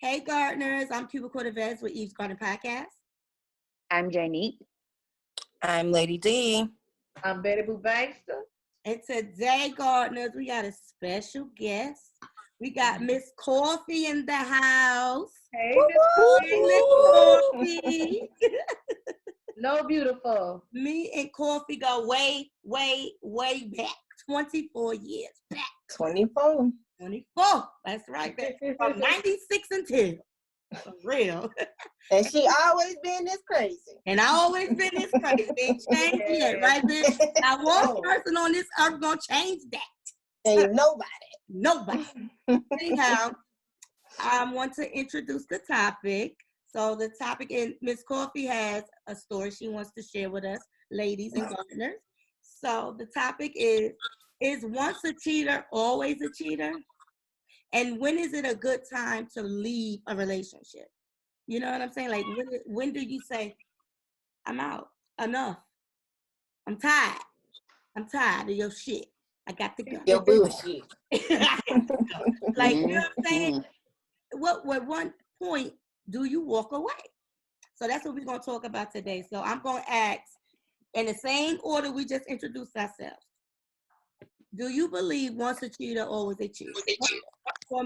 Hey, gardeners. I'm Cuba Cordoves with Eve's Garden Podcast. I'm Jnique. I'm Lady D. I'm Banksta. And today, gardeners, we got a special guest. We got Miss Coffee in the house. Hey, Miss Coffee. No, beautiful. Me and Coffee go way, way, way back. 24 years back. 24. 24. That's right. From 96 until. For real. And she always been this crazy. And I always been this crazy. Ain't changed yet, right, bitch? Now, one person on this earth gonna change that. Ain't nobody. Nobody. Anyhow, I want to introduce the topic. So the topic, and Miss Coffee has a story she wants to share with us, ladies and gardeners. So the topic is once a cheater, always a cheater? And when is it a good time to leave a relationship? You know what I'm saying? Like, when do you say, I'm out, enough, I'm tired of your shit, I got to go. Your bullshit. Like, you know what I'm saying? What one point do you walk away? So that's what we're going to talk about today. So I'm going to ask, in the same order we just introduced ourselves, do you believe once a cheater, always a cheater? For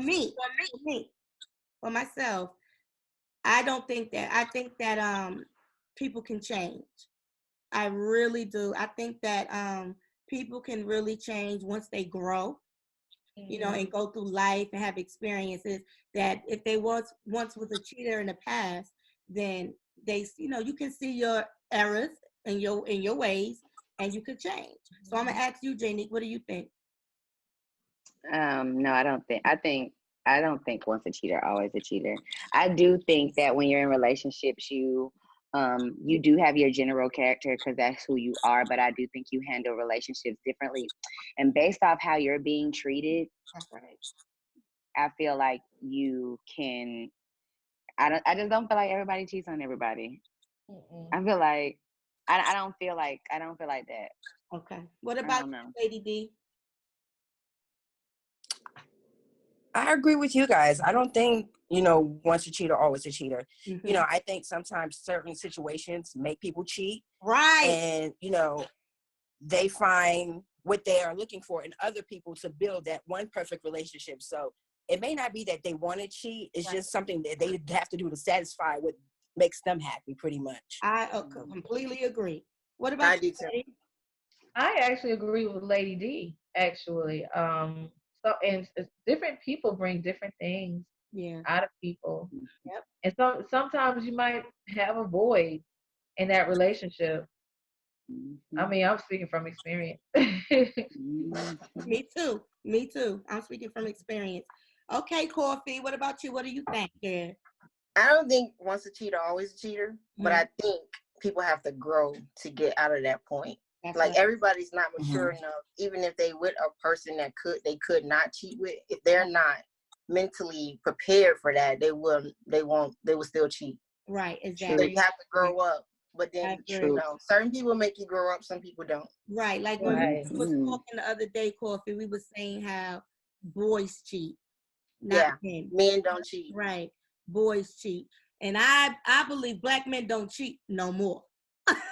myself, I don't think that. I think that people can change. I really do. I think that people can really change once they grow, you know, and go through life and have experiences. That if they once was a cheater in the past, then they, you know, you can see your errors in your ways, and you could change. So I'm gonna ask you, Jnique, what do you think? No, I don't think once a cheater, always a cheater. I do think that when you're in relationships, you do have your general character because that's who you are. But I do think you handle relationships differently, and based off how you're being treated, I feel like you can. I just don't feel like everybody cheats on everybody. I feel like I don't feel like that. Okay. What about Lady D? I agree with you guys. I don't think, once a cheater, always a cheater. Mm-hmm. I think sometimes certain situations make people cheat. Right. And, they find what they are looking for in other people to build that one perfect relationship. So it may not be that they want to cheat. It's just something that they have to do to satisfy what makes them happy, pretty much. I completely agree. What about you, Lady? I actually agree with Lady D, actually. And different people bring different things out of people. Yep. And sometimes you might have a void in that relationship. I mean, I'm speaking from experience. Me too. I'm speaking from experience. Okay, Coffee, what about you? What do you think? Yeah. I don't think once a cheater, always a cheater, but I think people have to grow to get out of that point. That's like right. Everybody's not mature enough, even if they with a person that they could not cheat with, if they're not mentally prepared for that, they will still cheat. Right, exactly. So you have to grow up. But then, certain people make you grow up, some people don't. Right, like when we was talking the other day, Coffee, we were saying how boys cheat. Not men don't cheat. Right, boys cheat. And I believe black men don't cheat no more.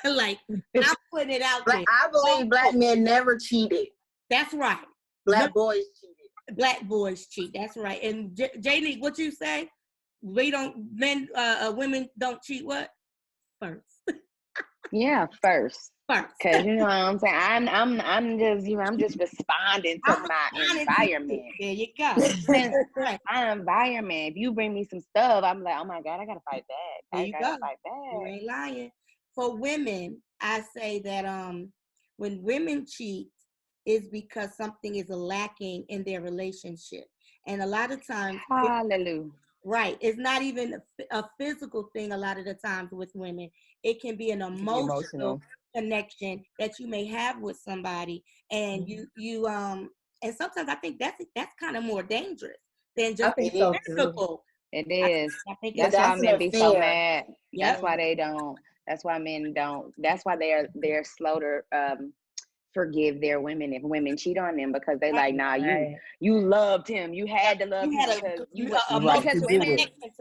Like, I'm putting it out there. I believe black men never cheated. That's right. Black boys cheated. Black boys cheat. That's right. And Jnique, what you say? Women don't cheat what? First. Yeah, first. Because you know what I'm saying? I'm just responding to my environment. There you go. My environment. If you bring me some stuff, I'm like, oh my God, I gotta fight back. There you go. You ain't lying. For women, I say that when women cheat, is because something is lacking in their relationship, and a lot of times, hallelujah. Right, it's not even a physical thing. A lot of the times with women, it can be an emotional connection that you may have with somebody, and you and sometimes I think that's kind of more dangerous than just physical. It is. That's why men be so mad. Yep. That's why they don't. That's why men don't. That's why they're slow to forgive their women if women cheat on them, because they like, nah, you loved him. You had to love him because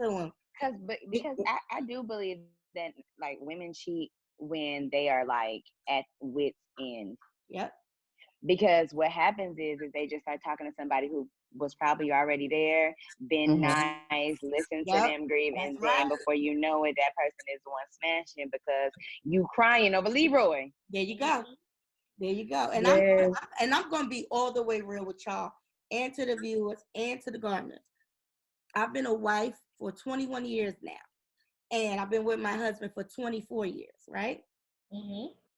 to him. Because I do believe that like women cheat when they are like at wit's end. Yep. Because what happens is they just start talking to somebody who was probably already there, been nice, listen to them grieve, and That's then right. before you know it, that person is the one smashing because you crying over Leroy. There you go. There you go. And I'm gonna be all the way real with y'all and to the viewers and to the gardeners. I've been a wife for 21 years now, and I've been with my husband for 24 years, right?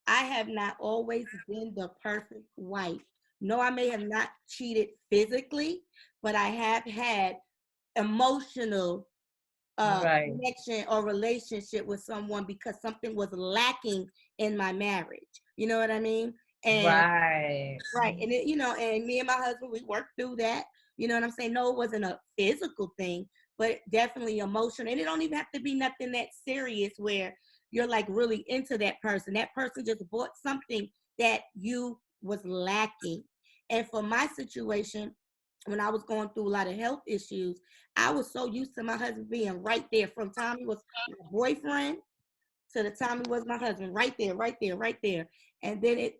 I have not always been the perfect wife. No, I may have not cheated physically, but I have had emotional connection or relationship with someone because something was lacking in my marriage. You know what I mean? And right. And it, and me and my husband, we worked through that. You know what I'm saying? No, it wasn't a physical thing, but definitely emotional. And it don't even have to be nothing that serious where you're like really into that person. That person just bought something that you was lacking. And for my situation, when I was going through a lot of health issues, I was so used to my husband being right there from the time he was my boyfriend to the time he was my husband, right there, right there, right there. And then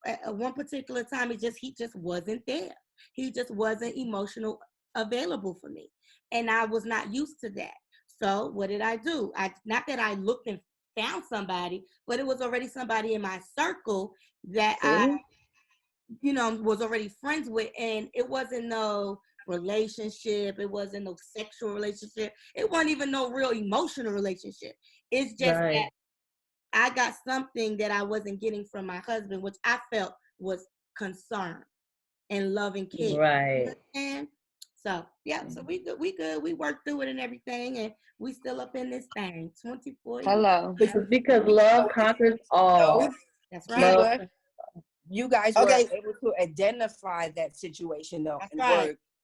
at one particular time, he just wasn't there. He just wasn't emotional available for me. And I was not used to that. So what did I do? Not that I looked and found somebody, but it was already somebody in my circle that I was already friends with, and it wasn't no relationship. It wasn't no sexual relationship. It wasn't even no real emotional relationship. It's just that I got something that I wasn't getting from my husband, which I felt was concern and love and care. Right. And so, so we good. We worked through it and everything, and we still up in this thing. 24 years. Hello. Because love conquers all. That's right. You guys were able to identify that situation though.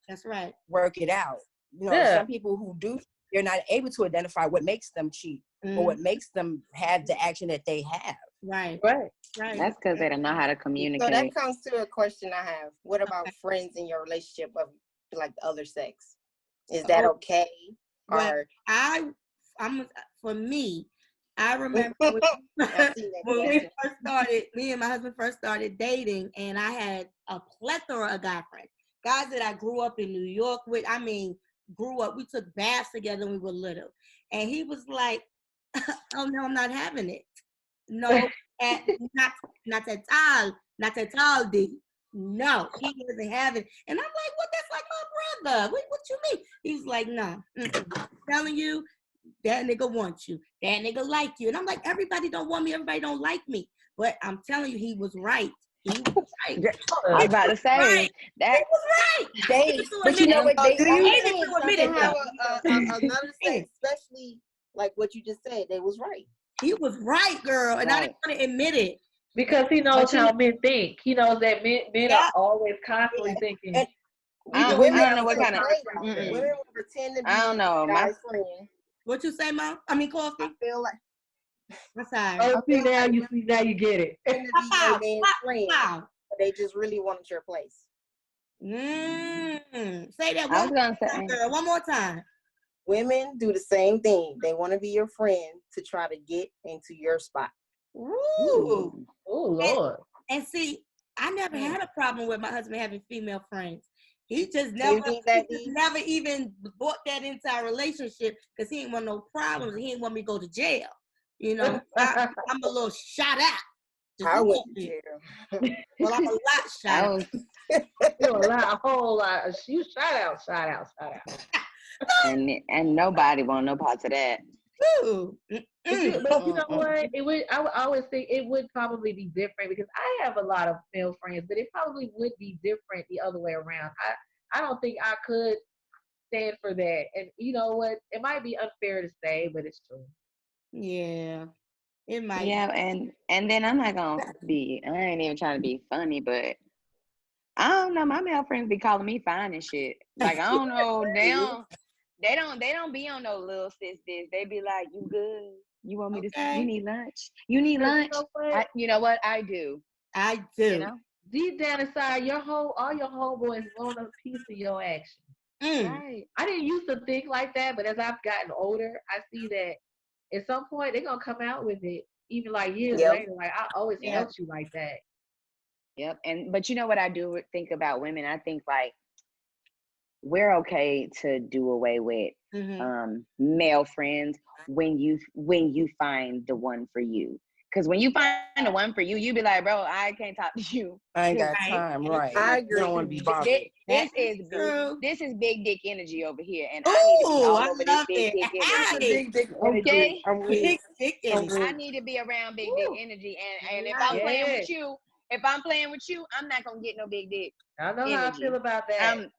That's right. Work it out. Some people who do, they're not able to identify what makes them cheat or what makes them have the action that they have. Right. That's because they don't know how to communicate. So that comes to a question I have. What about friends in your relationship of like the other sex? Is that okay? Or for me, I remember when we first started, me and my husband first started dating, and I had a plethora of guy friends. Guys that I grew up in New York with. I mean, we took baths together when we were little. And he was like, oh no, I'm not having it. No, not at all, D. No, he wasn't having it. And I'm like, what? That's like my brother. What you mean? He was like, no, I'm telling you, that nigga wants you. That nigga like you. And I'm like, everybody don't want me. Everybody don't like me. But I'm telling you, he was right. He was right. I was about to say that. He was right. But you know what? Do you think another sex, especially like what you just said, they was right. He was right, girl. And I didn't want to admit it. Because he knows how men think. He knows that men are always constantly thinking. I don't know what kind of women will pretend to be I don't know. My friend. What you say, Mom? I mean, Coffee? I feel like I'm sorry. Oh, now you get it. Friend, they just really wanted your place. Say that one more time, girl. One more time. Women do the same thing. They want to be your friend to try to get into your spot. Ooh. Oh, Lord. And see, I never had a problem with my husband having female friends. He just never even brought that into our relationship because he didn't want no problems. He didn't want me to go to jail. I'm a little shot out. I went to jail. Well, I'm a lot shot out. You're a whole lot. You shot out. And nobody want no parts of that. Ooh. But you know what? I would always think it would probably be different because I have a lot of male friends, but it probably would be different the other way around. I don't think I could stand for that. And you know what? It might be unfair to say, but it's true. Yeah. It might. Yeah, and then I'm not gonna I ain't even trying to be funny, but I don't know. My male friends be calling me fine and shit. Like I don't know. They don't be on no little sis this. They be like, you good? You want me to? You need lunch? You need lunch? You know what? I do. I do. Deep down inside, all your homeboys want a piece of your action. Right. I didn't used to think like that, but as I've gotten older, I see that at some point they're gonna come out with it, even like years Yep. later. Like I always Yeah. felt you like that. Yep. But you know what I do think about women? I think like we're okay to do away with male friends when you find the one for you. Because when you find the one for you, you be like, bro, I can't talk to you. I ain't got Right. time, right? I You don't agree. want to be bothered. This That is is true. this is big dick energy over here, and I need to be Ooh, all I over this love big it. dick energy. Hey, Big Okay? I'm with big it. dick I'm energy. with I it. need to be around big dick Woo. energy, and if I'm playing Yeah. with you, I'm not gonna get no big dick. I know how I feel about that.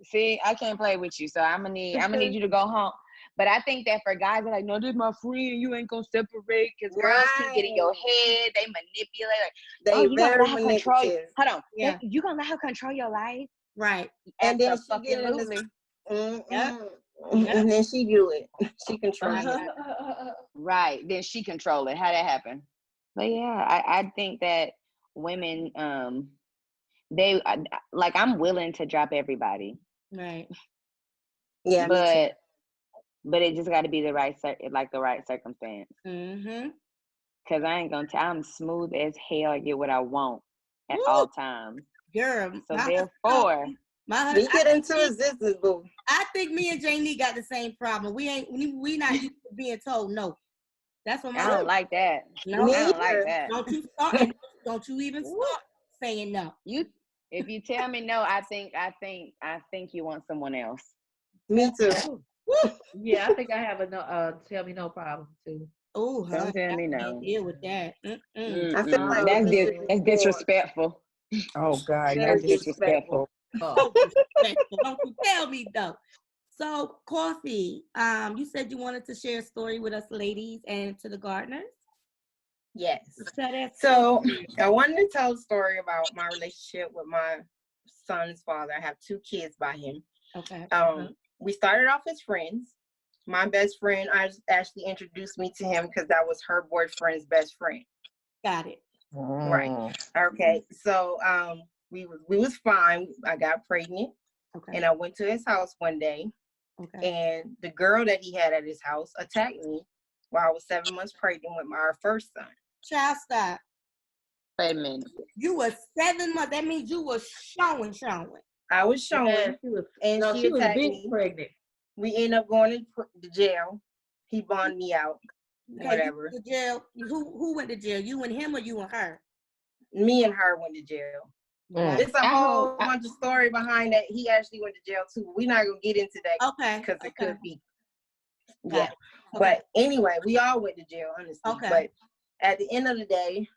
See, I can't play with you, so I'm gonna need you to go home. But I think that for guys, they're like, no, this is my friend. You ain't gonna separate because girls can get in your head. They manipulate. They You gonna very let her control you? manipulative. Hold on. Yeah. You gonna let her control your life? Right. And then she Fucking get in this. absolutely. Yep. And then she do it. She controls Uh-huh. it. Right. Then she control it. How that happen? But yeah, I think that women, they like I'm willing to drop everybody, Right. Yeah, me too. but it just got to be the right circumstance. Mm-hmm. Cause I ain't gonna. I'm smooth as hell. I get what I want at Woo. all times. Girl, So my therefore, husband, We get into existence, boo. I think me and Jnique got the same problem. We not used to being told no. That's what my I don't like that. no. Me I don't like either. that. Don't you start and don't you even start saying no. If you tell me no, I think you want someone else. Me too. Yeah, I think I have a tell me no problem too. Oh, Don't tell I me can't no. deal with that. Mm-mm. I feel like That's we should be that's more disrespectful. Oh God, very not this. disrespectful. So disrespectful. Don't you tell me though. So, Coffee, you said you wanted to share a story with us ladies and to the gardeners. Yes. Tell that So story. I wanted to tell a story about my relationship with my son's father. I have 2 kids by him. Okay. We started off as friends. My best friend, actually introduced me to him because that was her boyfriend's best friend. Got it. Right. Okay. So we was fine. I got pregnant, Okay. and I went to his house one day, Okay. and the girl that he had at his house attacked me while I was 7 months pregnant with our first son. Child, stop. Wait a minute. You were 7 months. That means you were showing. I was showing, Yeah, she was attacked big me. pregnant. We ended up going to jail. He bonded me out. Okay, Whatever. you went to jail. Who went to jail? You and him or you and her? Me and her went to jail. Wow. It's a whole bunch of story behind that. He actually went to jail too. We're not gonna get into that Okay. because it could be. Got Yeah. it. Okay. But anyway, we all went to jail, honestly. Okay. But at the end of the day,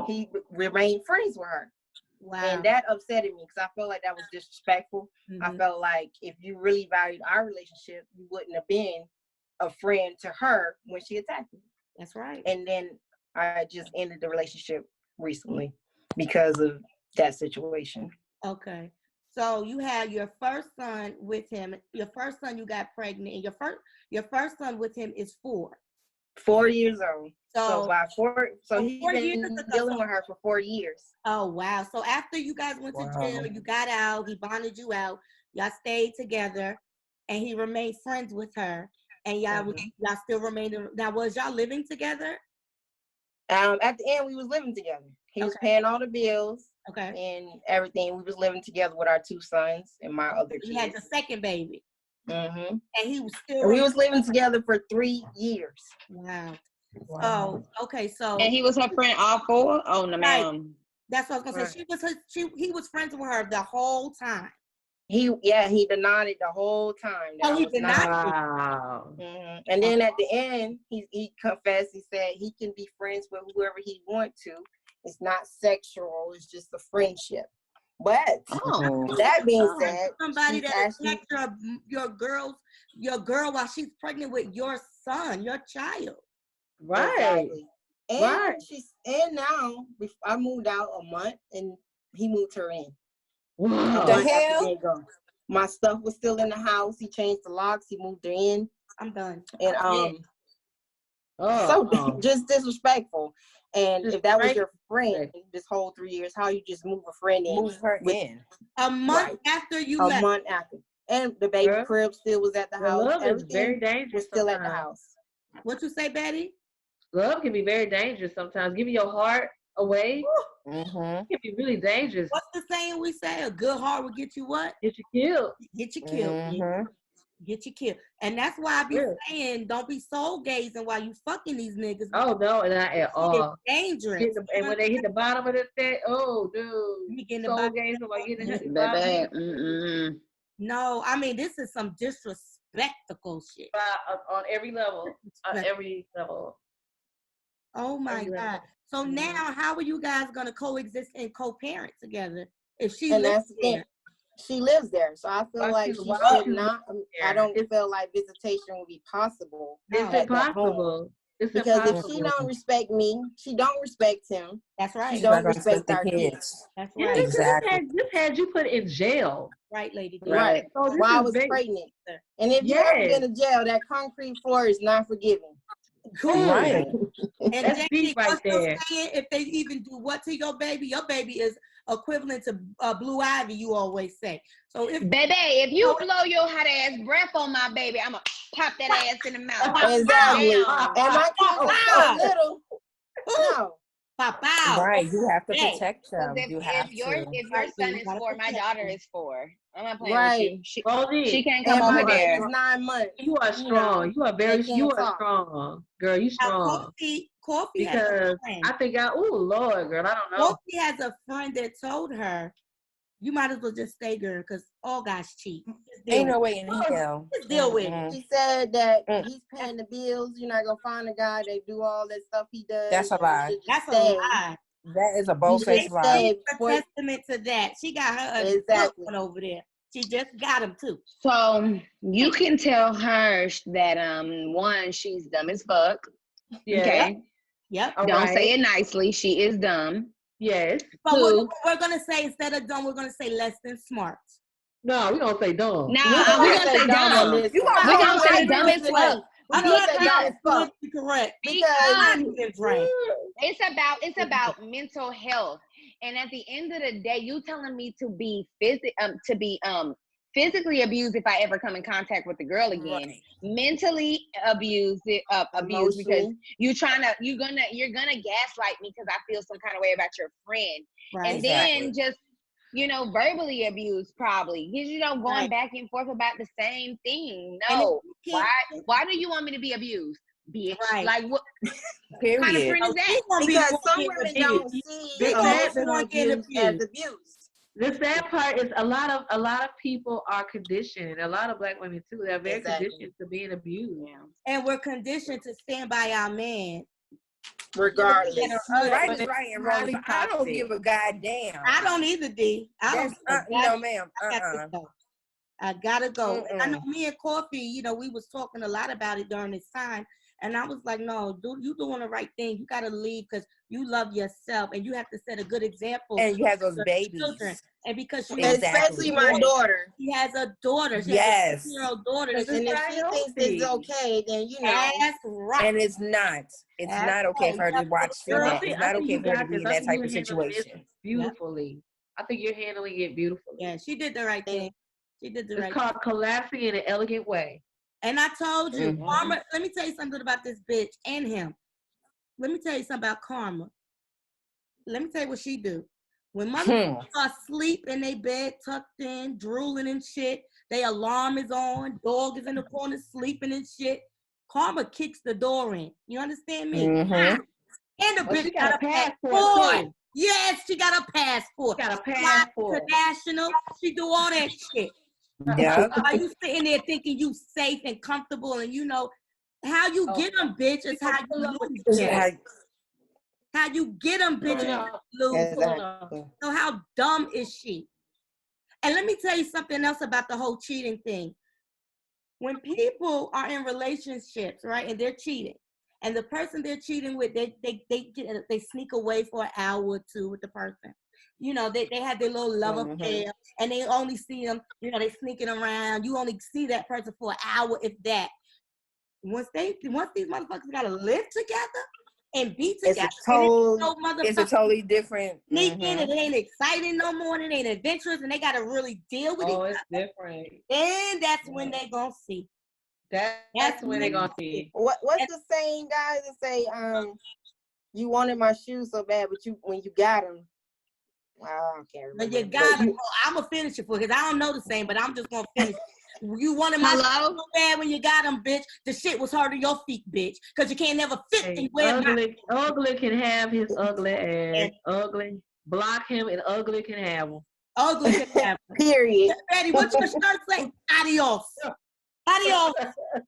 he remained friends with her. Wow. And that upset me because I felt like that was disrespectful. Mm-hmm. I felt like if you really valued our relationship, you wouldn't have been a friend to her when she attacked me. That's right. And then I just ended the relationship recently because of that situation. Okay. So you had your first son with him. Your first son, you got pregnant, and your first son with him is 4. 4 years old. So by 4, so he's 4 years been ago. dealing with her for 4 years. Oh wow! So after you guys went to jail, you got out. He bonded you out. Y'all stayed together, and he remained friends with her. And y'all still remained. Now, was y'all living together? At the end, we was living together. He was paying all the bills. Okay. And everything. We was living together with our 2 sons and my other kids. He had the second baby. Mm-hmm. And he was still. And we was living together for 3 years. Wow. Oh, okay. So. And he was her friend all 4? Oh no, ma'am. That's what I was gonna say. He was friends with her the whole time. He denied it the whole time. Oh, he denied it. Wow. Mm-hmm. And then at the end, he confessed. He said he can be friends with whoever he wants to. It's not sexual. It's just a friendship. But that being said, somebody that attacks your girl while she's pregnant with your son, your child. Right. Exactly. And now I moved out a month and he moved her in. Wow. The hell? My stuff was still in the house. He changed the locks. He moved her in. I'm done. And just disrespectful. And if that was your friend this whole 3 years, how you just move a friend in? Move her in a month after you a left. month after. And the baby Girl, crib still was at the house. love is Everything very dangerous was still at the sometimes. house. What you say, Betty? Love can be very dangerous sometimes. Giving your heart away Mm-hmm. can be really dangerous. What's the saying we say? A good heart will get you what? Get you killed. Get you killed. Mm-hmm. Get you killed. And that's why I be Yeah. saying, don't be soul gazing while you fucking these niggas. Oh no, not at all. It's dangerous. And when they hit the bottom of the set, oh You dude, getting the soul bottom- games like getting hit the Baby, bottom No, I mean, this is some disrespectful shit. on every level. On every level. Oh my Every God. level. So Mhm. now how are you guys gonna coexist and co-parent together if she And lives that's the thing. there? She lives there, so I feel Why like she- she why should she not. live I there? don't It's- feel like visitation would be possible It's at that home. impossible. It's Because if impossible. she don't respect me, she don't respect him. That's right. She She's don't not gonna respect respect the our kids. kids. That's Yeah, right. Exactly. This had you put in jail. Right, lady. D. right. So this While I is was big. pregnant. And if you ever Yes. been to jail, that concrete floor is not forgiving. Cool. Right. And That's Jnique, deep right what's the there. saying? If they even do what to your baby is equivalent to blue ivy, you always say. So if Baby, if you blow your hot ass breath on my baby, I'ma pop that ass in the mouth. Exactly. Damn. And my kids are so little. No. pop out. Right. You have to Hey. protect them. Because You have if your to. son You is gotta 4, my protect daughter them. is 4. I'm not playing Right. with you. Goldie, She can't come And my over kid there. is 9 months. you are You strong. know, You are very. they can't You are talk. strong, girl. You Now, strong. Coffee has a Because friend. I think oh Lord, girl, I don't know. Coffee has a friend that told her, "You might as well just stay, girl, because all guys cheat. Just deal Ain't no with way in hell. it. Just deal with it." Mm-mm. She said that Mm. he's paying the bills. You're not gonna find a guy that do all that stuff he does. That's a and you lie. should just That's a stay. lie. That is a You bold-faced should lie. stay. She's a testament to that. She got her a Exactly. good one over there. She just got him too. So you can tell her that one, she's dumb as fuck. Yeah. Okay. Yep. All Don't right. say it nicely. She is dumb. Yes. But Two. what we're gonna say instead of dumb, we're gonna say less than smart. No, we don't say dumb. Nah, we're gonna say dumb. on this You one. gonna We're call gonna her say dumb dumb as fuck. We're gonna say dumb as fuck. Politically correct. Because It's about mental health. And at the end of the day, you telling me to be physically abused if I ever come in contact with the girl again. Right. Mentally abused because Emotionally. you're gonna gaslight me because I feel some kind of way about your friend. Right. And then just verbally abused probably. Because going Right. back and forth about the same thing. And No. if you can't- Why do you want me to be abused? Bitch. Right. Like what kind of Period. friend is that? because some women don't see They don't emotional want to get abuse as abused. abuse. The sad part is a lot of people are conditioned. A lot of black women too. They're very Exactly. conditioned to being abused. And we're conditioned to stand by our man. Regardless. Right is right and wrong. Highly I don't toxic. give a goddamn. I don't either, D. I don't. That's no, ma'am. I gotta go. I gotta go. And I know Mm-mm. me and Coffee, we was talking a lot about it during this time. And I was like, no, you doing the right thing. You gotta leave because you love yourself and you have to set a good example. And you have those for babies. children. And because she Exactly. Especially my daughter. She has a daughter. She Yes. has a 6-year-old daughter. Because That And she if she thinks it's okay, then That's right. And it's not. It's That's not okay right. for her to watch Girl, that. It's not okay for her to be in that type of this situation. beautifully. I think you're handling it beautifully. Yeah, she did the right thing. She did the It's right called collapsing in an elegant way. And I told you, Mhm. Karma, let me tell you something about this bitch and him. Let me tell you something about Karma. Let me tell you what she do. When motherfuckers are asleep in their bed, tucked in, drooling and shit, their alarm is on, dog is in the corner sleeping and shit, Karma kicks the door in. You understand me? Mhm. And the Oh, bitch she got a passport, passport. too. Yes, she got a passport. Got a Fly passport. international. She do all that shit. Yeah. Are you sitting there thinking you safe and comfortable and how you get them, bitch, is how you lose them. How you get them, bitch, is how you lose them. Exactly. So how dumb is she? And let me tell you something else about the whole cheating thing. When people are in relationships, right, and they're cheating, and the person they're cheating with, they sneak away for an hour or two with the person. They have their little love affair, and they only see them, they sneaking around. You only see that person for an hour, if that. Once these motherfuckers gotta live together, and be It's together. a total- No It's a totally different. sneak in, it ain't exciting no more, and it ain't adventurous, and they gotta really deal with Oh, it. it's different. Then that's when they gonna see. That's when they're gonna see. What's the saying, guys? That say, you wanted my shoes so bad, but when you got them, I can't remember. But you gotta. I'm gonna finish it for because I don't know the same, but I'm just gonna finish. You wanted my shoes so bad when you got them, bitch. The shit was hurting your feet, bitch, because you can't never fit Hey, and wear ugly can have his ugly ass. Ugly. Block him and ugly can have him. Ugly can have them. Period. Betty, what's your shirt say? Adios. Adios.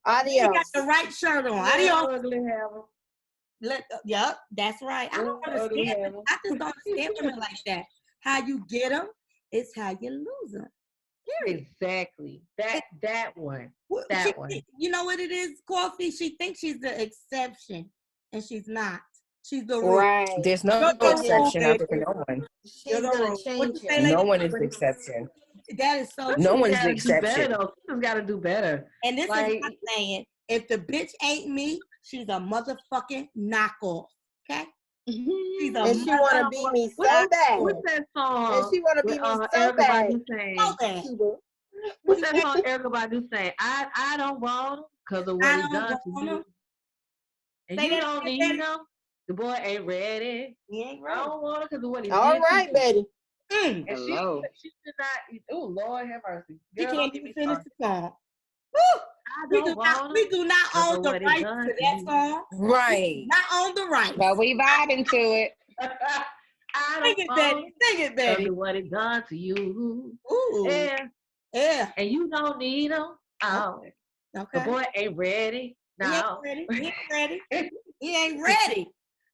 Adios. You got the right shirt on. Adios. Ugly have him. Yep, that's right. I don't Ugly understand. have him. I just don't understand women like that. How you get them is how you lose them. Period. Exactly. That one. Well, That one. You know what it is, Coffee? She thinks she's the exception, and she's not. She's the rule. Right. There's no You're the exception rule, out there for no one. She's gonna change What you say, it. lady? No one is the exception. That is so No true. one is the Gotta do better, exception. though. She's got to do better. And this Like- is what I'm saying. If the bitch ain't me, she's a motherfucking knockoff. Okay? She's a And she wanna be me so bad. What's that song? And she wanna be with, me so Erykah bad. Badu saying, so bad. Cuba. What's that song Erykah Badu saying? I don't want him because of what I he don't done to want you. him. And Say you that don't again, need Betty. him. The boy ain't ready. He ain't I right. don't want him because of what he All did to right, you. Betty. Mm. And Hello. she should not. Oh Lord, have mercy. She Girl, can't don't get even me finish started. the song. Woo! I We don't do not. want We him. do not Because own of the what he rights done to to that you. song. Right. Not own the rights. But we vibing to it. I Sing don't it, want Betty. him Sing it, because Betty. of what he done to you. Ooh. Yeah. Yeah. And you don't need him. Oh, the Okay. boy ain't ready. He ain't No. ready. He ain't ready. He ain't ready.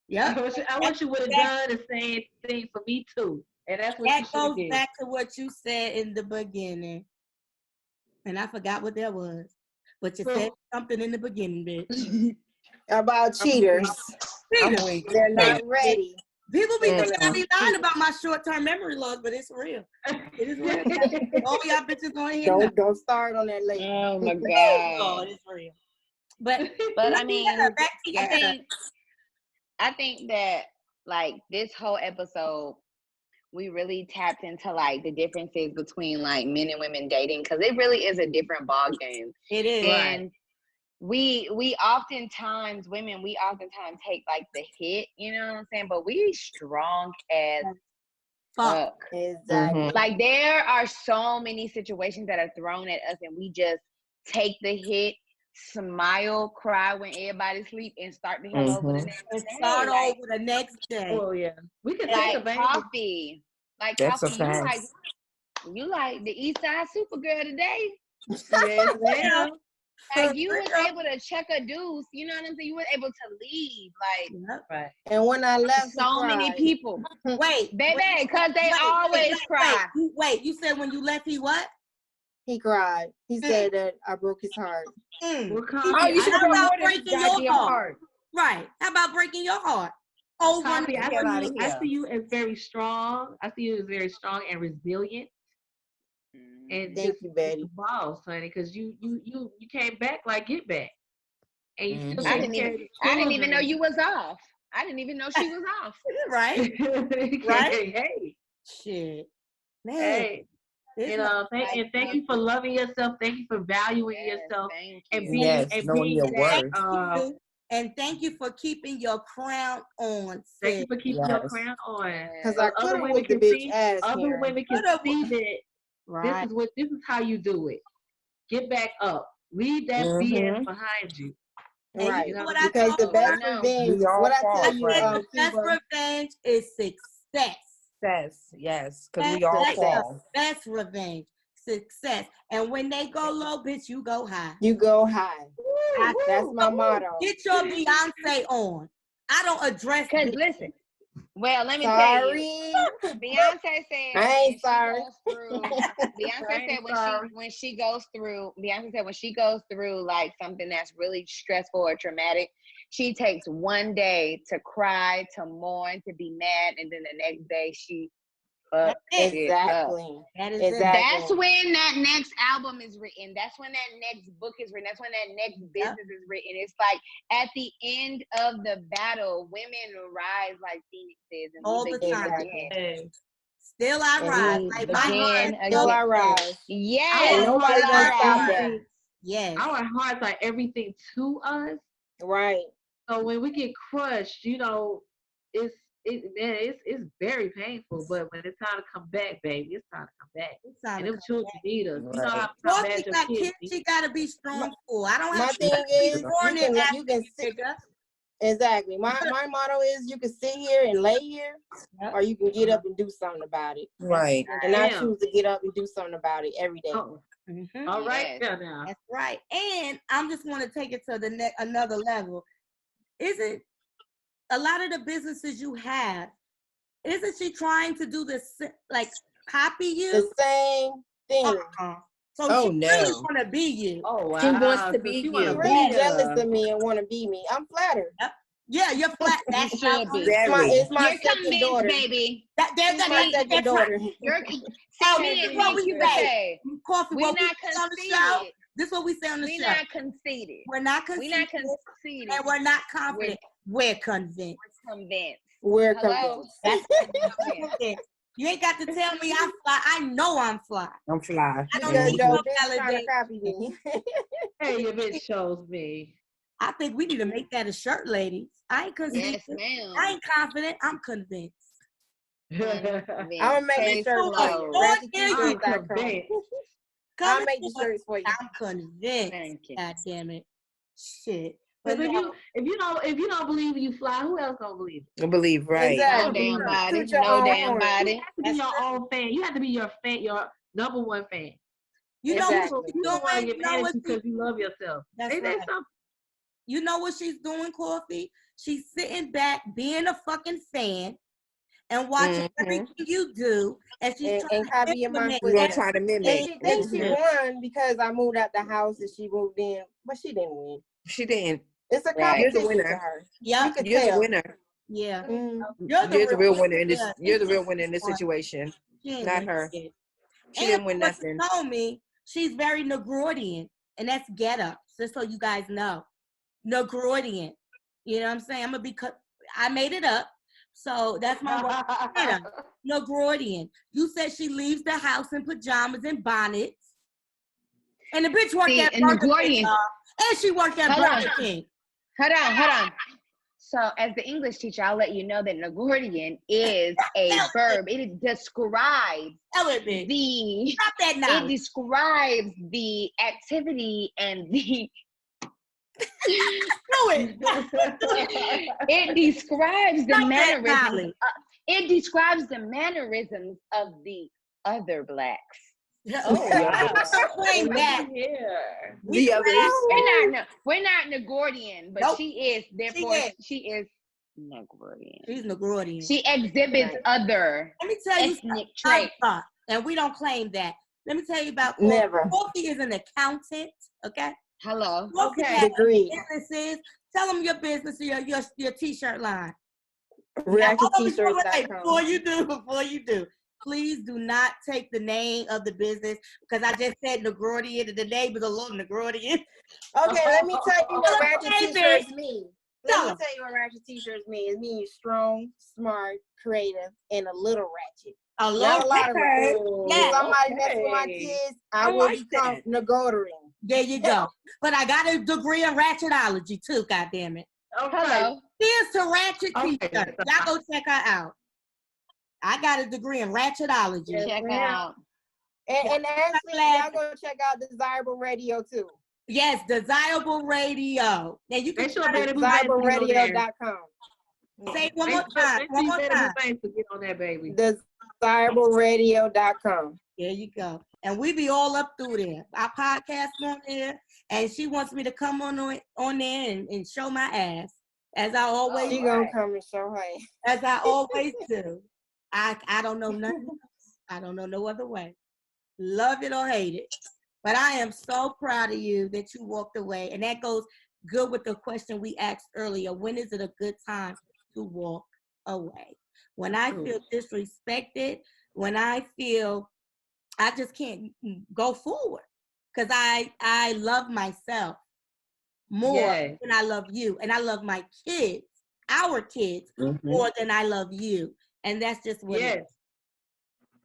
Yep. I wish you would have done the same thing for me too. And that's what you That should have goes did. back to what you said in the beginning. And I forgot what that was. But you said something in the beginning, bitch. About cheaters. I'm Peter, weak. They're not ready. people be thinking I Mm-mm. be lying about my short-term memory loss, but it's real. It is real. All y'all bitches on here know. Don't start on that lady. Oh my Oh, God. it's real. But But I mean, back together. I think that like this whole episode, we really tapped into like the differences between like men and women dating because it really is a different ball game. It is. And we oftentimes women take like the hit, you know what I'm saying? But we strong as fuck. Exactly. Like there are so many situations that are thrown at us and we just take the hit, smile, cry when everybody's asleep, and start the hell over the next And day. start Like, over the next day. Oh yeah. We can take like a baby. Coffee. Like That's a Coffee, fact. you like the East Side Supergirl today. Yes, ma'am. Like you was able to check a deuce, you know what I'm saying? You were able to leave. Like Right. And when I left, so many people. Wait, Baby, because they always cry. Wait, you said when you left, he what? he cried. He said that I broke his heart. Well, Oh, you should How have about recorded his breaking your goddamn heart? heart. Right. How about breaking your heart? Over Coffee, and Get out of I here. see you as very strong. I see you as very strong and resilient. And Thank just you, Betty. boss, honey, because you came back like get back, and you still I taking care of the didn't even know children. you was off. I didn't even know she was off. right? Right? Hey, Shit. Man. hey. It's You know, thank you for loving yourself. Thank you for valuing Yes, yourself thank and you. being Yes, knowing your worth. and thank you for keeping your crown on. Thank you sis. for keeping your crown on. Because So I other could have women whooped the can bitch see. ass. Other Karen. women can Coulda- see that Right. this is how you do it. Get back up. Leave that BS behind you. And Right. you know what Because the best No. revenge, We all what I fall, tell you, right. the best Cuba, revenge is success. Yes, because we all That's fall. the best revenge. Success. And when they go low, bitch, you go high. you go high. That's my motto. Get your Beyonce on. I don't address Because bitches. listen, well, let me tell you. Sorry. Beyonce said I ain't sorry. Beyonce said when she goes through like something that's really stressful or traumatic, she takes one day to cry, to mourn, to be mad, and then the next day she fuck That's it. it up. Exactly. That is Exactly. That's when that next album is written. That's when that next book is written. That's when that next business is written. It's like at the end of the battle, women rise like phoenixes, and all we the begin time. again. Hey, Still I And rise. we Like my heart begin Still I again. rise. Yes, And nobody still gonna stop rise. that. Yes. our hearts are everything to us. Right. So when we get crushed, you know, it's very painful. But when it's time to come back, baby, it's time to come back. It's time And to them come children back. need us. You know Right. how Well, bad she your got kids kids. need. She got to be strong for. I don't My have thing to be is, born you in can sit. Africa. Exactly. My motto is, you can sit here and lay here, Yep. or you can get up and do something about it. Right. And I Damn. choose to get up and do something about it every day. Oh, Mhm. all right, Yes. there now. That's right. And I'm just want to take it to the another level. Isn't a lot of the businesses you have, isn't she trying to do this, like copy The you? same thing. So Oh, she really no. want to be you. Oh wow. She wants to So be she wanna She's you. really be jealous of me and want to be me. I'm flattered. Yeah, you're flat. That's You what I should want be. to Very. It's my You're second convinced, daughter. baby. She's my second that's daughter. right. You're Oh, me this and is what we Cuba say. say. Coffee, We're what we not say on the show. conceited. This is what we say on the We're show. not conceited. We're not We're conceited, not conceited. and we're not confident. We're convinced. We're convinced. We're Hello? convinced. Convinced. You ain't got to tell me I'm fly. I know I'm fly. I'm fly. I don't Because need your no bitch trying to validation. copy me. Hey, your bitch shows me. I think we need to make that a shirt, ladies. I ain't conceited. Yes, ma'am. I ain't confident. I'm convinced. I'm gonna make the Case shirt for you. closed. RatchetT-shirts.com. I'll make the shirts for you. I'm convinced. Thank you. God damn it. Shit. But But if you don't believe you fly, who else gonna believe it? I believe, right. Exactly. No damn body. Toot your No own damn horn. body. You have to be your own fan. You have to be your fan, your number one fan. you know Exactly. what she's You don't want to doing? get You know mad what at you because you love yourself. That's Ain't that right. something? You know what she's doing, Coffee? She's sitting back, being a fucking fan, and watching everything you do, and she's trying And to copying my implement We're going to footsteps. try to And mimic. she thinks she won because I moved out the house and she moved in, but she didn't win. She didn't. It's a Right. You're the competition to winner. her. Yep. You could You're tell. the winner. Yeah. Mm. You're the real winner in this. Yeah. You're the real winner in this She situation. ain't Not win her. shit. She And didn't win what she nothing. told me, she's very Negroidian, and that's get up. Just so you guys know, Negroidian. You know what I'm saying? I'm gonna be. I made it up, so that's my word. Get up. Negroidian. You said she leaves the house in pajamas and bonnets, and the bitch worked See, at and Burger King, Negroidian. and she worked at Hold Burger on. King. Hold on. So, as the English teacher, I'll let you know that Negordian is a verb. It describes Tell it, bitch. the. Stop that It knowledge. describes the activity and the. Do it. It describes the Stop that mannerisms. knowledge. It describes the mannerisms of the other blacks. Oh wow. Claim that. Yeah. The others. We're not Negordian, but Nope. she is. Therefore, is. she is Negordian. She's Negroidian. She exhibits other Let me tell you ethnic something, traits. and we don't claim that. Let me tell you about Coffee. Never. Coffee is an accountant, okay? Hello. Coffee Okay. has Degree. businesses. Tell them your business, your t-shirt line. RatchetT-shirts.com. Before you do, please do not take the name of the business because I just said Negroidian and the name is a little Negroidian. Okay, let me tell you what Ratchet Okay, T-shirts mean. Tell Let me 'em. tell you what Ratchet T-shirts mean. It means strong, smart, creative, and a little ratchet. A Not a lot of okay. them. Yeah. If somebody mess with my kids, I will like become that. Negorian. There you go. But I got a degree in ratchetology too, goddammit. Okay. Hello. Here's to Ratchet Okay. T-shirt. Y'all go check her out. I got a degree in ratchetology. Yes, Check ma'am. out. And actually, y'all go check out Desirable Radio too. Yes, Desirable Radio. And you can Make sure try to Betty Boo Banks get on there. DesirableRadio.com. say it one Make more sure time. One more Betty Boo time. Banks to get on that baby. DesirableRadio.com. There you go. And we be all up through there. Our podcast on there, and she wants me to come on there and show my ass, as I always She gonna come and show her. as I always do. I don't know nothing else. I don't know no other way. Love it or hate it. But I am so proud of you that you walked away. And that goes good with the question we asked earlier. When is it a good time to walk away? When I feel disrespected, when I feel I just can't go forward because I love myself more than I love you, and I love my kids, our kids, more than I love you, and that's just what it is.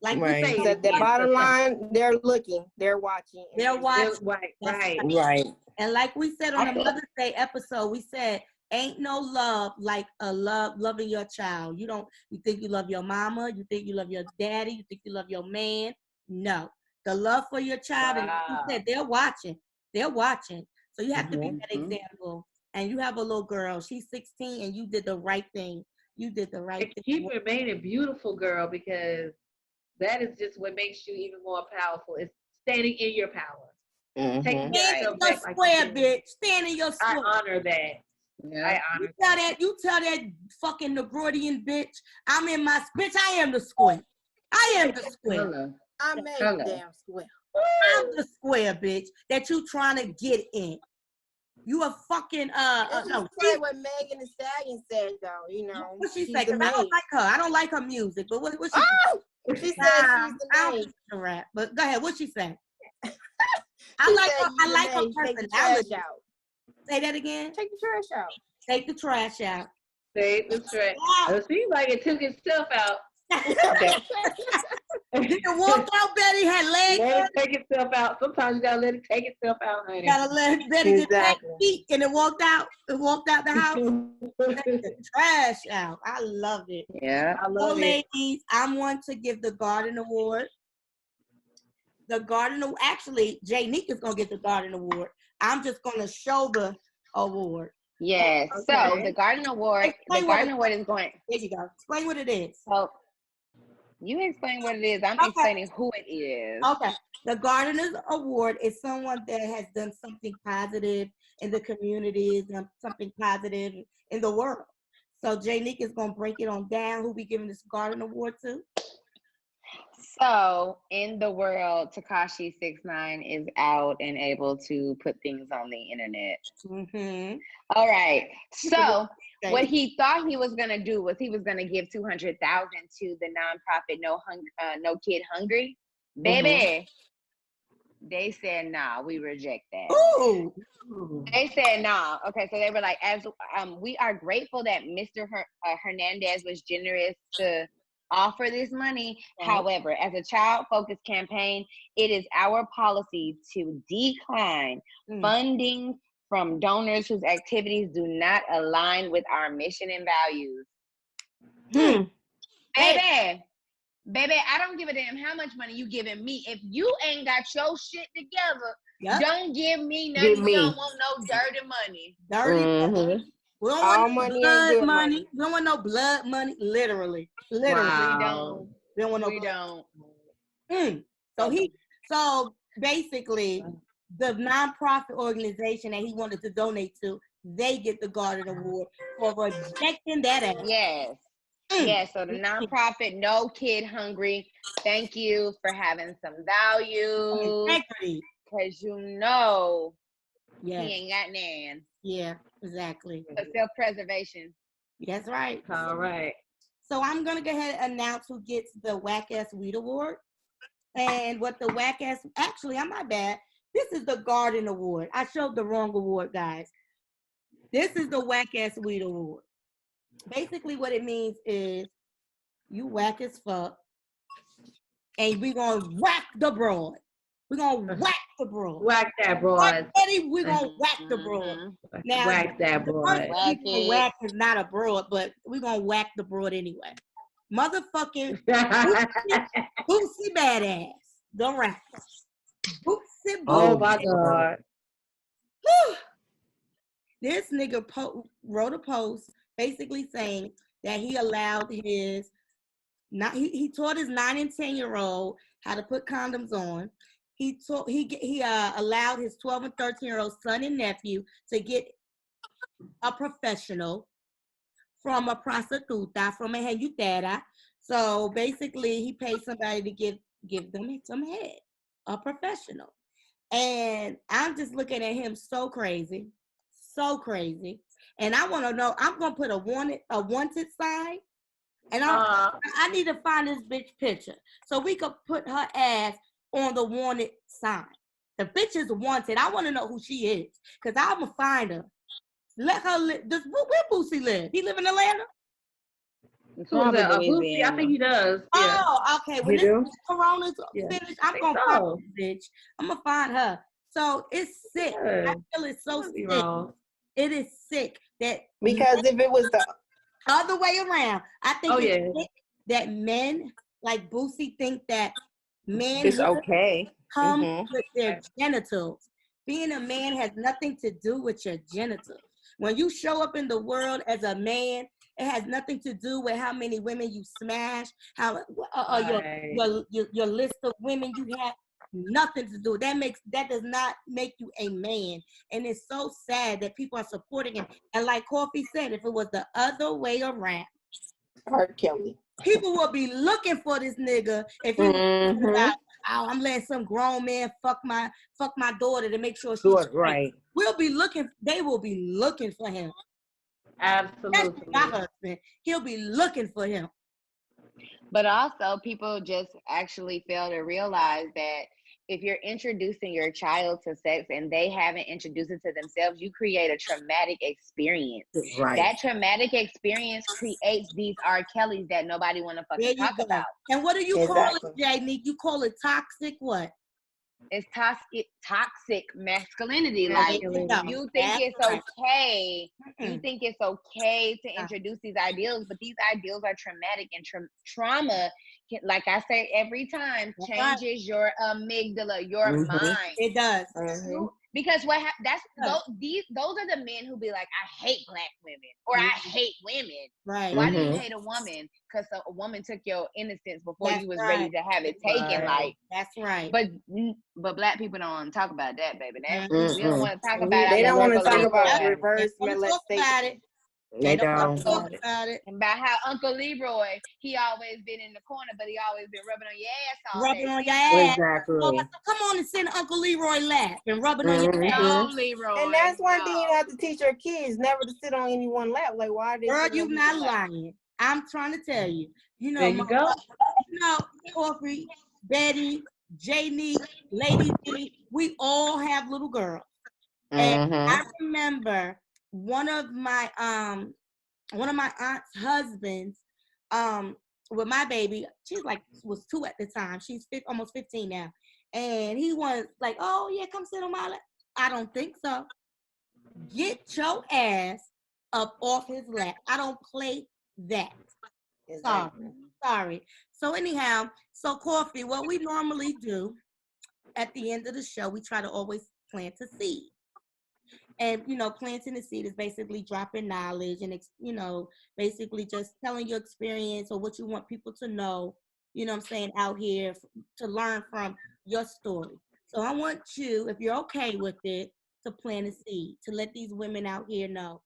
Like you say, the bottom line, they're looking, they're watching. They're watching. Right. And like we said on the Mother's Day episode, we said, ain't no love like loving your child. You think you love your mama, you think you love your daddy, you think you love your man. No. The love for your child, and like you said, they're watching. They're watching. So you have to be that example. And you have a little girl, she's 16, and you did the right thing. You did the right thing. Keep remaining beautiful, girl, because that is just what makes you even more powerful. It's standing in your power. Stand in your square, bitch. Stand in your square. I honor that. Yeah. I honor that. You tell that fucking Negroidian bitch, I'm in my bitch. I am the square. I am the square. I made the damn square. I'm the square, bitch, that you trying to get in. You a fucking no. Say what Megan Thee Stallion said though, you know. What she say? I don't like her. I don't like her music. But what she say? She said she's the main. Rap. But go ahead. What she say? I like her personality. Say that again. Take the trash out. Take the trash out. Take the trash. It seems like it took itself out. It walked out, Betty had legs. Let it take itself out. Sometimes you gotta let it take itself out, honey. You gotta let Betty get back feet, and it walked out. It walked out the house. Take the trash out. I love it. Yeah, I love it. Ladies, I'm one to give the Garden Award. The Garden, actually, Jnique is gonna get the Garden Award. I'm just gonna show the award. Yes. Okay. So the Garden Award, Award is going. There you go. Explain what it is. So you explain what it is. I'm explaining who it is. Okay. The Gardeners Award is someone that has done something positive in the communities and something positive in the world. So Jnique is gonna break it on down. Who we giving this Garden Award to? So in the world, Tekashi 6ix9ine is out and able to put things on the internet. Mm-hmm. All right. So what he thought he was gonna do was he was gonna give $200,000 to the nonprofit No Kid Hungry. Baby, they said nah. We reject that. Ooh. They said nah. Okay, so they were like, as we are grateful that Mr. Hernandez was generous to offer this money. However, as a child-focused campaign, it is our policy to decline funding from donors whose activities do not align with our mission and values. Baby, I don't give a damn how much money you giving me. If you ain't got your shit together, don't give me nothing. You don't want no dirty money. Dirty. We don't want no blood money. We don't want no blood money. Literally. Wow. We don't want no. We don't. So basically, the nonprofit organization that he wanted to donate to, they get the Garden Award for rejecting that ass. Yes. Yes. So the nonprofit No Kid Hungry, thank you for having some value. Integrity. Because you know he ain't got none. Yeah, exactly. So self-preservation. That's right. All right. So I'm going to go ahead and announce who gets the Whack Ass Weed Award. And what the Whack Ass, actually, I'm my bad. This is the Garden Award. I showed the wrong award, guys. This is the Whack Ass Weed Award. Basically, what it means is you whack as fuck, and we're going to whack the broad. We're going to whack the broad. Whack that broad. We're going to whack the broad. Now, whack that broad. Whack is not a broad, but we're going to whack the broad anyway. Motherfucking Boosie Badass. The rapper. Boosie Badass. Oh, my God. This nigga wrote a post basically saying that he allowed he taught his 9 and 10-year-old how to put condoms on. He allowed his 12 and 13-year-old son and nephew to get a professional from a prostituta, from a henutera. So basically, he paid somebody to give them some head, a professional. And I'm just looking at him so crazy. And I want to know, I'm going to put a wanted sign And I need to find this bitch picture so we could put her ass on the wanted sign. The bitch is wanted. I want to know who she is because I'm going to find her. Let her live. Where Boosie live? He live in Atlanta? Who's that? Boosie? I think he does. Yeah. Oh, okay. When this Corona's finished, I'm going to find this bitch. I'm going to find her. So it's sick. I feel it's so sick. It is sick that because if it was the other way around, I think it's sick that men like Boosie think that men it's okay come with their genitals. Being a man has nothing to do with your genitals. When you show up in the world as a man, it has nothing to do with how many women you smash, how your list of women you have. Nothing to do. That does not make you a man. And it's so sad that people are supporting him. And like Coffee said, if it was the other way around, R. Kelly, people will be looking for this nigga if he was about, oh, I'm letting some grown man fuck my daughter to make sure she's right. They will be looking for him. Absolutely. That's my husband. He'll be looking for him. But also people just actually fail to realize that if you're introducing your child to sex and they haven't introduced it to themselves, you create a traumatic experience. Right. That traumatic experience creates these R. Kellys that nobody want to fucking talk about. And what do you call it, Jnique? You call it toxic what? It's toxic masculinity. Like you think it's okay. You think it's okay to introduce these ideals, but these ideals are traumatic, and trauma, like I say every time, changes your amygdala, your mind. It does. Because those are the men who be like, I hate black women or I hate women. Right. Why do you hate a woman? Because a woman took your innocence before you was ready to have it taken. Like that's right. But black people don't want to talk about that, baby. We don't want to talk about it. They don't want to talk about reverse molestation. They don't talk about it. And about how Uncle Leroy, he always been in the corner, but he always been rubbing on your ass all day. Rubbing on your ass. Exactly. Oh, come on and send Uncle Leroy laugh and rubbing on your ass. No, Leroy. And that's one thing you have to teach your kids, never to sit on anyone's lap. Like, why are they? Girl, you not lying. I'm trying to tell you. There you go. Coffee, Betty, Jnique, Lady D, we all have little girls. And I remember one of my aunt's husbands, with my baby, was 2 at the time. She's almost 15 now. And he was like, oh yeah, come sit on my lap. I don't think so. Get your ass up off his lap. I don't play that. Sorry. So anyhow, Coffee, what we normally do at the end of the show, we try to always plant a seed. And, planting the seed is basically dropping knowledge and, basically just telling your experience or what you want people to know, out here to learn from your story. So I want you, if you're okay with it, to plant a seed, to let these women out here know.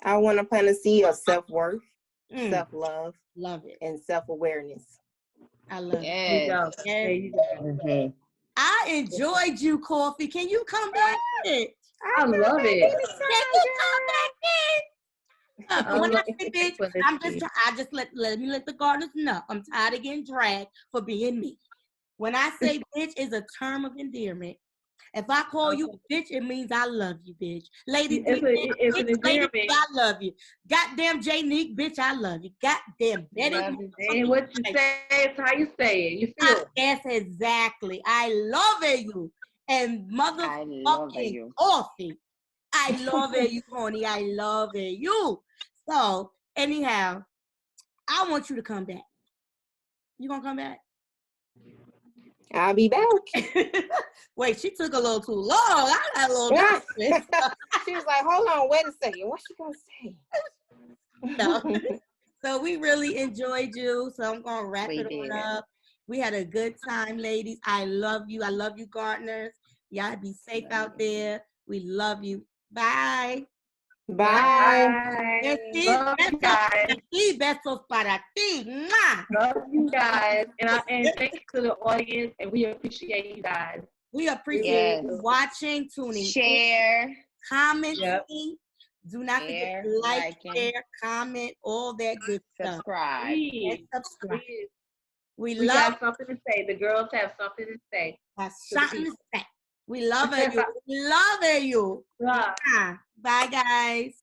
I want to plant a seed of self-worth, self-love, love it, and self-awareness. I love it. There you go. I enjoyed you, Coffee. Can you come back? I love it. Can you come back in? When I say bitch, I just let the gardeners know I'm tired of getting dragged for being me. When I say bitch is a term of endearment. If I call you a bitch, it means I love you, bitch. Lady, it's an endearment. I love you. Goddamn Jnique, bitch, I love you. Goddamn Betty. And what you say is how you say it. You feel it. Yes, exactly. I love you. And motherfucking Coffee. I love you, honey. I love you. So, anyhow, I want you to come back. You gonna come back? I'll be back. Wait, she took a little too long. I got a little nervous. She was like, hold on, wait a second. What's she gonna say? No. So we really enjoyed you. So I'm gonna wrap it on up. We had a good time, ladies. I love you. I love you, gardeners. Y'all be safe out there. We love you. Bye. Bye. Love you guys. Besos para ti. Love you guys. And thank you to the audience. And we appreciate you guys. We appreciate you watching, tuning share, commenting, Do not forget to like, share, comment, all that good stuff. Subscribe. Please. And subscribe. We got something to say. The girls have something to say. Have something to say. We love you. We love you. Bye. Bye, guys.